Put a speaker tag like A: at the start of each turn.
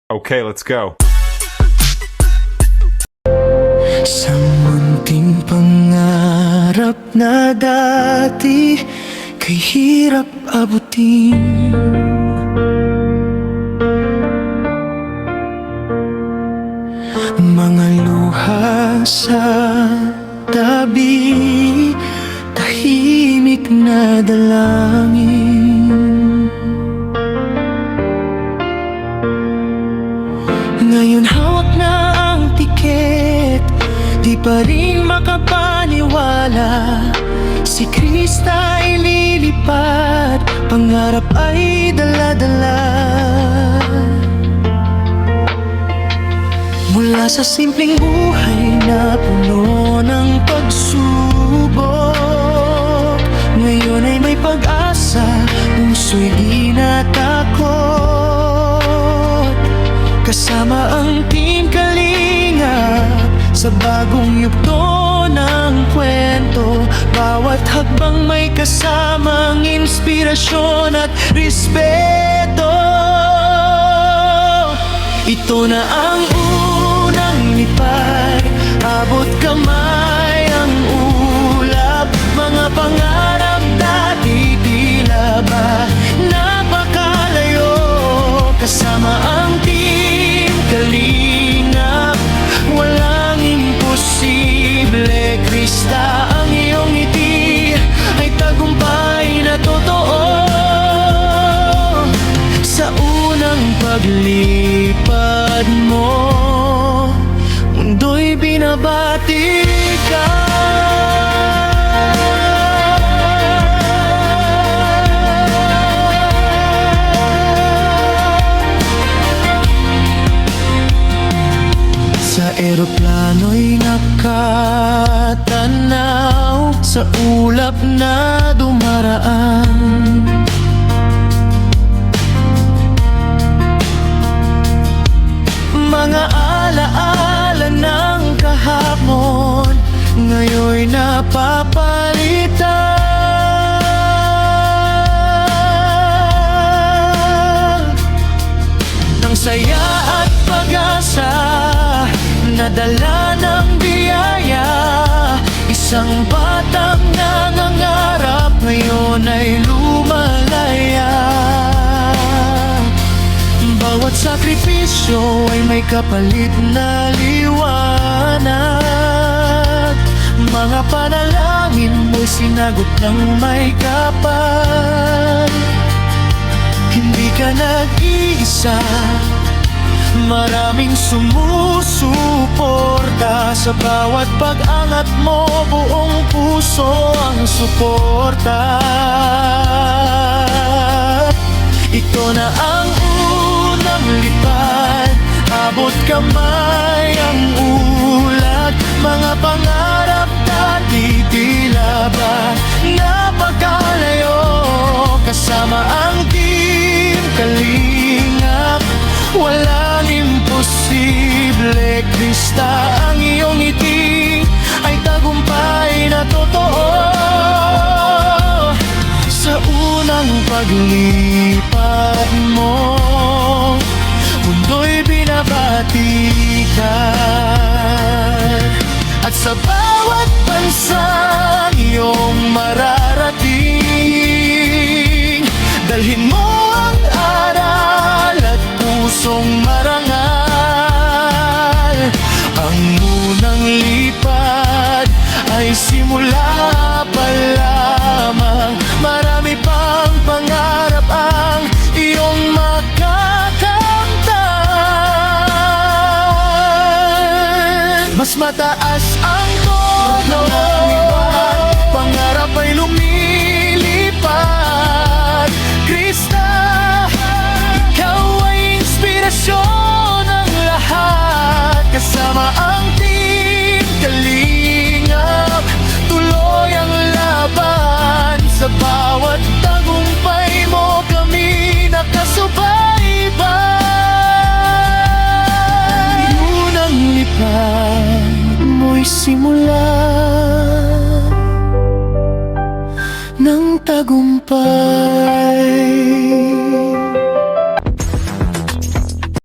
A: Okay, let's go.
B: Sa munting pangarap na dati kay hirap abutin, mga luha sa tabi, tahimik na dalangin. Ngayon hawak na ang tiket, di pa rin makapaniwala. Si Krista ay lilipad, pangarap ay dala-dala. Mula sa simpleng buhay na puno ng pagsubok, ngayon ay may pag-asa, puso'y di natakot. Kasama ang Team Kalinga sa bagong yugto ng kwento, bawat hakbang may kasamang inspirasyon at respeto. Ito na ang unang lipad, abot kamay ang ulap, mga pangarap dati tila ba napakalayo. Kasama ang Team Kalingap, walang imposible. Krista, ang iyong ngiti ay tagumpay na totoo. Sa unang paglipad mo, mundo'y binabati ka. Sa eroplano'y nakatanaw sa ulap na dumaraan. Mga alaala ng kahapon, ngayon'y napapalitan ng saya at pag-asa, nadala ng biyaya. Isang batang nangangarap, ngayon ay lumalaya. Bawat sakripisyo ay may kapalit na liwanag. Mga panalangin mo'y sinagot ng may kapal. Hindi ka nag-iisa, maraming sumusuporta. Sa bawat pag-angat mo, buong puso ang suporta. Ito na ang unang lipad, abot kamay ang ulat, mga pangarap dati tila ba napakalayo. Kasama ang Team Kalingap, walang imposible. Krista, ang iyong ngiti ay tagumpay na totoo. Sa unang paglipad mo, mundo'y binabati ka. At sa bawat bansang iyong mararating, dalhin mo ang aral at pusong marangal. Ang unang lipad ay simula pa lamang, marami pang pangarap ang iyong makakamtan. Mas mataas ang tono, pangarap ay lumilipad. Krista, ikaw ay inspirasyon ng lahat. Kasama ang Team Kalingap, tuloy ang laban. Sa bawat tagumpay mo, kami nakasubaybay. Yun ang lipad mo'y simula ng tagumpay.